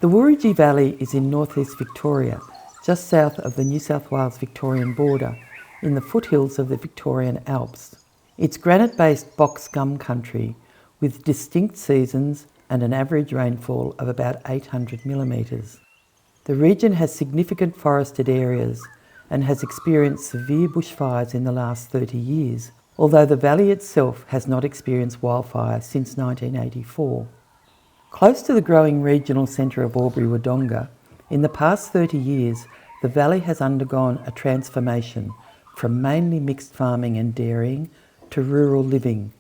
The Wooragee Valley is in northeast Victoria, just south of the New South Wales-Victorian border, in the foothills of the Victorian Alps. It's granite-based box gum country with distinct seasons and an average rainfall of about 800 millimetres. The region has significant forested areas and has experienced severe bushfires in the last 30 years, although the valley itself has not experienced wildfire since 1984. Close to the growing regional centre of Albury-Wodonga, in the past 30 years, the valley has undergone a transformation from mainly mixed farming and dairying to rural living,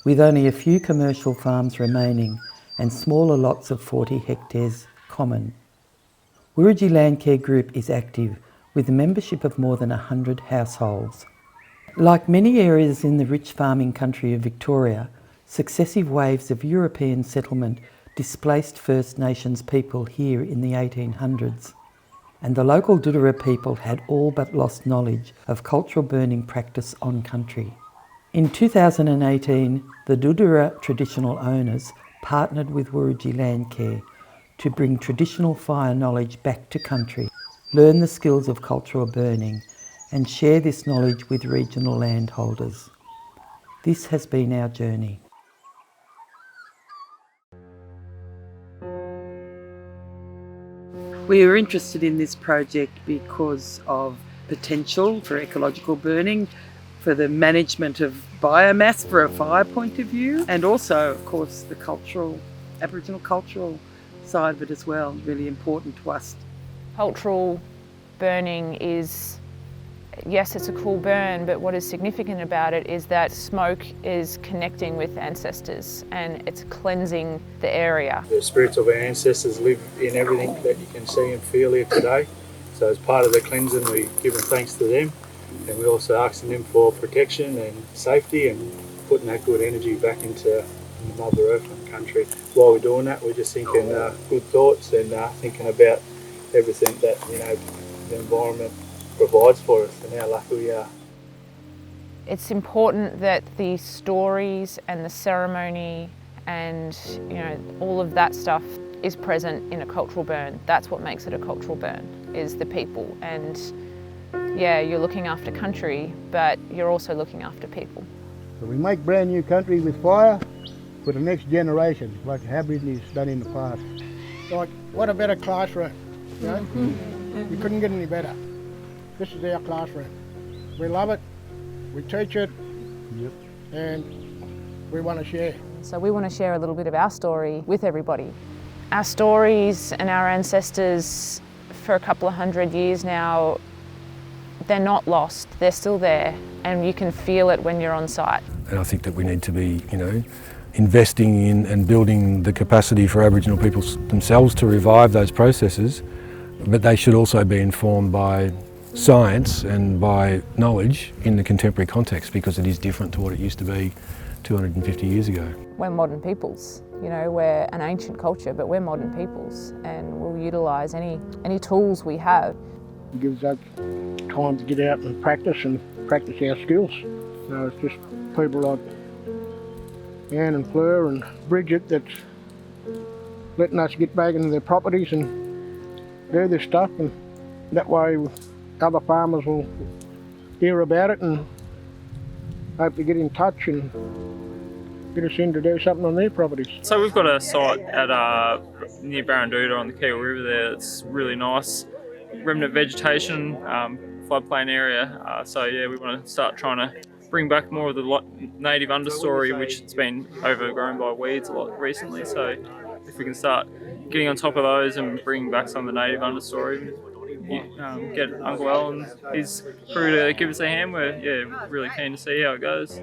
with only a few commercial farms remaining and smaller lots of 40 hectares common. Wooragee Landcare Group is active, with a membership of more than 100 households. Like many areas in the rich farming country of Victoria, successive waves of European settlement displaced First Nations people here in the 1800s, and the local Duduroa people had all but lost knowledge of cultural burning practice on country. In 2018, the Duduroa traditional owners partnered with Wooragee Landcare to bring traditional fire knowledge back to country, learn the skills of cultural burning, and share this knowledge with regional landholders. This has been our journey. We were interested in this project because of potential for ecological burning, for the management of biomass for a fire point of view, and also, of course, the Aboriginal cultural side of it as well, really important to us. Cultural burning is, yes, it's a cool burn, but what is significant about it is that smoke is connecting with ancestors and it's cleansing the area. The spirits of our ancestors live in everything that you can see and feel here today. So as part of the cleansing, we give thanks to them, and we're also asking them for protection and safety and putting that good energy back into Mother Earth and country. While we're doing that, we're just thinking good thoughts and thinking about everything that the environment provides for us and how lucky we are. It's important that the stories and the ceremony and all of that stuff is present in a cultural burn. That's what makes it a cultural burn, is the people. And yeah, you're looking after country, but you're also looking after people. So we make brand new country with fire for the next generation, like Aborigines done in the past. Like, what a better classroom, you know? We couldn't get any better. This is our classroom. We love it, we teach it, and we want to share. So we want to share a little bit of our story with everybody. Our stories and our ancestors for a couple of 100 years now, they're not lost, they're still there, and you can feel it when you're on site. And I think that we need to be, investing in and building the capacity for Aboriginal people themselves to revive those processes, but they should also be informed by science and by knowledge in the contemporary context, because it is different to what it used to be 250 years ago. We're modern peoples, we're an ancient culture, but we're modern peoples, and we'll utilise any tools we have. It gives us time to get out and practice our skills. So it's just people like Anne and Fleur and Bridget that's letting us get back into their properties and do this stuff, and that way other farmers will hear about it and hopefully get in touch and get us in to do something on their properties. So we've got a site at near Barranduda on the Kiel River there. It's really nice, remnant vegetation, floodplain area. So yeah, we want to start trying to bring back more of the native understory, which has been overgrown by weeds a lot recently. So if we can start getting on top of those and bring back some of the native understory, get Uncle Al and his crew to give us a hand. We're really keen to see how it goes.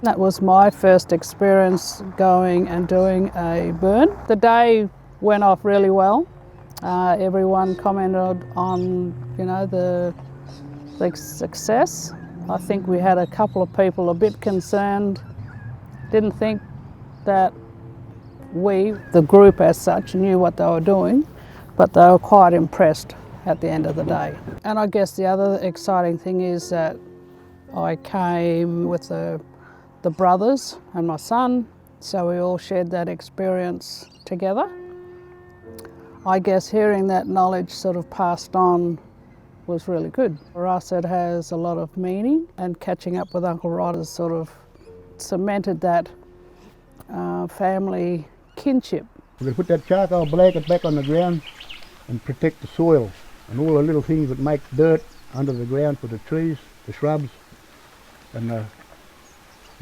That was my first experience going and doing a burn. The day went off really well. Everyone commented on, the success. I think we had a couple of people a bit concerned, didn't think that we, the group as such, knew what they were doing, but they were quite impressed at the end of the day. And I guess the other exciting thing is that I came with the brothers and my son, So we all shared that experience together. I guess hearing that knowledge sort of passed on was really good. For us it has a lot of meaning, and catching up with Uncle Rod has sort of cemented that family kinship. They put that charcoal blanket back on the ground and protect the soil and all the little things that make dirt under the ground for the trees, the shrubs, and the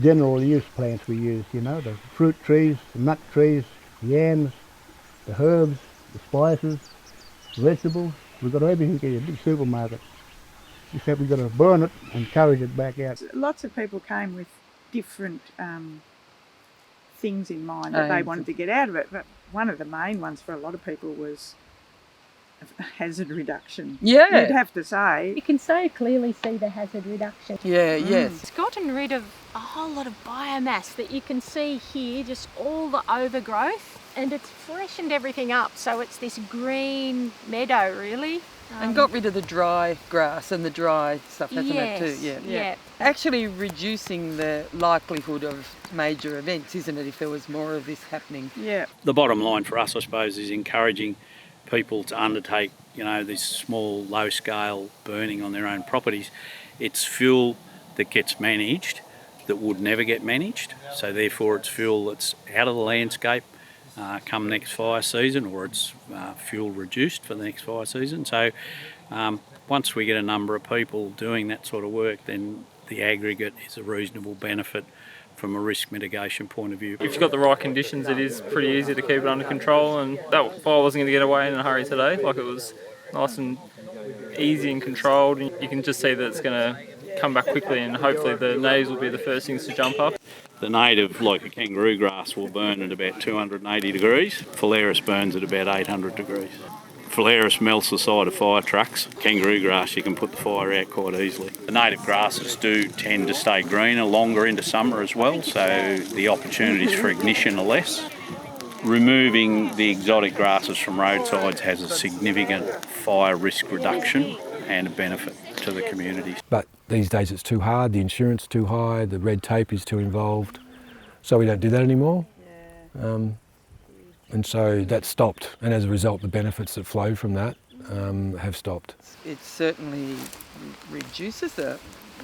general use plants we use, you know, the fruit trees, the nut trees, yams, the herbs, the spices, vegetables. We've got everything here, a big supermarket. Except we've got to burn it and carry it back out. Lots of people came with different things in mind that they wanted to get out of it, but one of the main ones for a lot of people was hazard reduction. Yeah. You'd have to say. You can so clearly see the hazard reduction. Yeah, yes. It's gotten rid of a whole lot of biomass that you can see here, just all the overgrowth, and it's freshened everything up, so it's this green meadow really. And got rid of the dry grass and the dry stuff, hasn't it too? Yeah. Actually reducing the likelihood of major events, isn't it, if there was more of this happening? Yeah. The bottom line for us, I suppose, is encouraging people to undertake, you know, this small, low-scale burning on their own properties. It's fuel that gets managed that would never get managed, so therefore it's fuel that's out of the landscape come next fire season, or it's fuel reduced for the next fire season. So once we get a number of people doing that sort of work, then the aggregate is a reasonable benefit from a risk mitigation point of view. If you've got the right conditions, it is pretty easy to keep it under control, and that fire wasn't going to get away in a hurry today. Like, it was nice and easy and controlled, and you can just see that it's going to come back quickly, and hopefully the natives will be the first things to jump up. The native, like a kangaroo grass, will burn at about 280 degrees. Phalaris burns at about 800 degrees. Phalaris melts the side of fire trucks. Kangaroo grass, you can put the fire out quite easily. The native grasses do tend to stay greener longer into summer as well, so the opportunities for ignition are less. Removing the exotic grasses from roadsides has a significant fire risk reduction and a benefit to the communities. But these days it's too hard, the insurance is too high, the red tape is too involved, so we don't do that anymore. And so that stopped, and as a result the benefits that flow from that have stopped. It certainly reduces the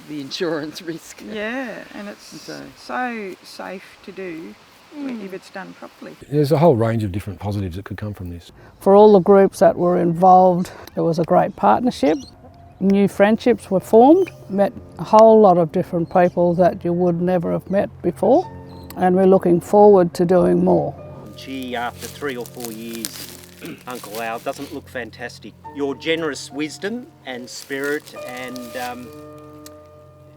insurance risk. Yeah, and it's so safe to do if it's done properly. There's a whole range of different positives that could come from this. For all the groups that were involved, it was a great partnership. New friendships were formed, met a whole lot of different people that you would never have met before, and we're looking forward to doing more. Gee, after 3 or 4 years, Uncle Al doesn't look fantastic. Your generous wisdom and spirit and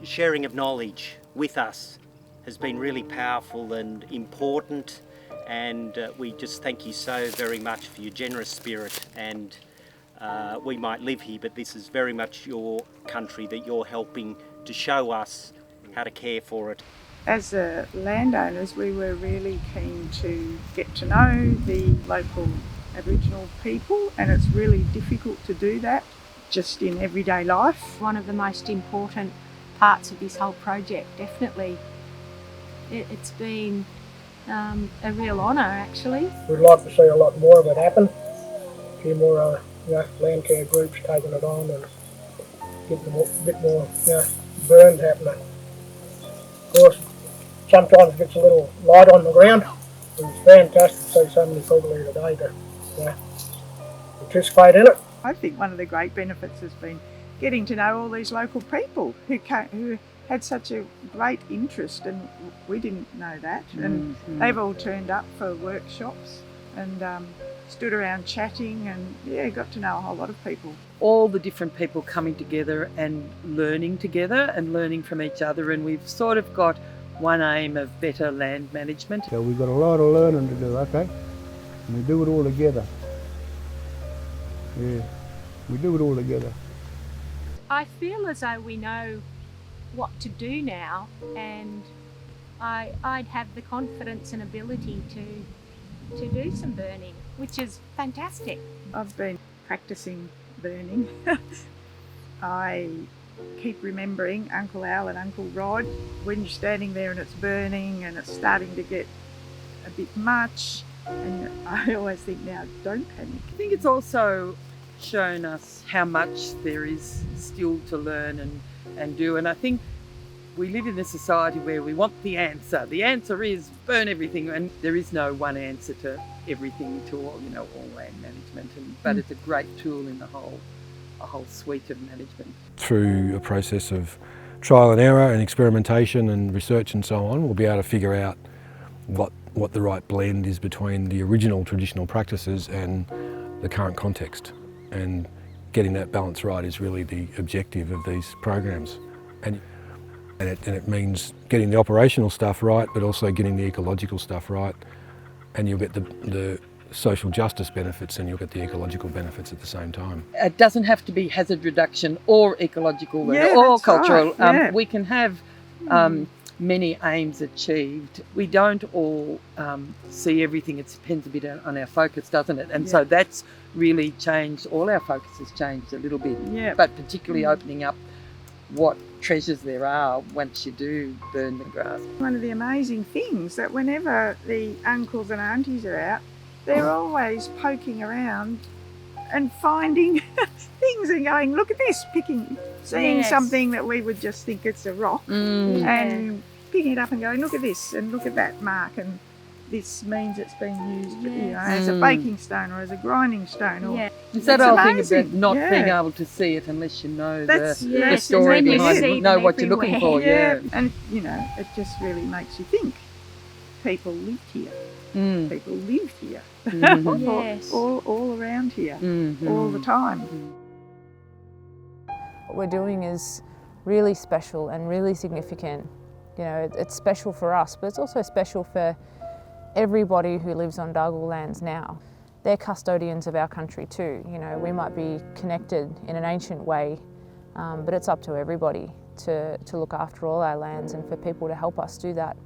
sharing of knowledge with us has been really powerful and important, and we just thank you so very much for your generous spirit. And we might live here, but this is very much your country that you're helping to show us how to care for it. As landowners, we were really keen to get to know the local Aboriginal people, and it's really difficult to do that just in everyday life. One of the most important parts of this whole project, definitely. It's been a real honour, actually. We'd like to see a lot more of it happen. A few more Landcare groups taking it on and getting a bit more burns happening. Of course, sometimes it gets a little light on the ground. It was fantastic to see so many people here today to participate in it. I think one of the great benefits has been getting to know all these local people who had such a great interest, and we didn't know that. And they've all turned up for workshops and stood around chatting, and got to know a whole lot of people. All the different people coming together and learning together and learning from each other, and we've sort of got one aim of better land management. So we've got a lot of learning to do, okay? And we do it all together. Yeah, we do it all together. I feel as though we know what to do now, and I'd have the confidence and ability to do some burning, which is fantastic. I've been practicing burning. I keep remembering Uncle Al and Uncle Rod when you're standing there and it's burning and it's starting to get a bit much. And I always think now, don't panic. I think it's also shown us how much there is still to learn and do. And I think we live in a society where we want the answer. The answer is burn everything, and there is no one answer to everything, to all, all land management. But it's a great tool in a whole suite of management. Through a process of trial and error and experimentation and research and so on, we'll be able to figure out what the right blend is between the original traditional practices and the current context. And getting that balance right is really the objective of these programs. And it means getting the operational stuff right, but also getting the ecological stuff right. And you'll get the social justice benefits and you'll get the ecological benefits at the same time. It doesn't have to be hazard reduction or ecological Yeah, or that's cultural. right, yeah. We can have many aims achieved. We don't all see everything. It depends a bit on our focus, doesn't it? And so that's really changed. All our focus has changed a little bit, but particularly opening up what treasures there are once you do burn the grass. One of the amazing things that whenever the uncles and aunties are out, they're always poking around and finding things and going, look at this, seeing something that we would just think it's a rock and picking it up and going, look at this and look at that mark, and this means it's been used as a baking stone or as a grinding stone. Or It's that whole thing about not being able to see it unless you know the story behind it, know what you're looking for. And it just really makes you think. People lived here. People lived here. all around here, all the time. What we're doing is really special and really significant. It's special for us, but it's also special for everybody who lives on Dhargal lands now. They're custodians of our country too. We might be connected in an ancient way, but it's up to everybody to look after all our lands and for people to help us do that.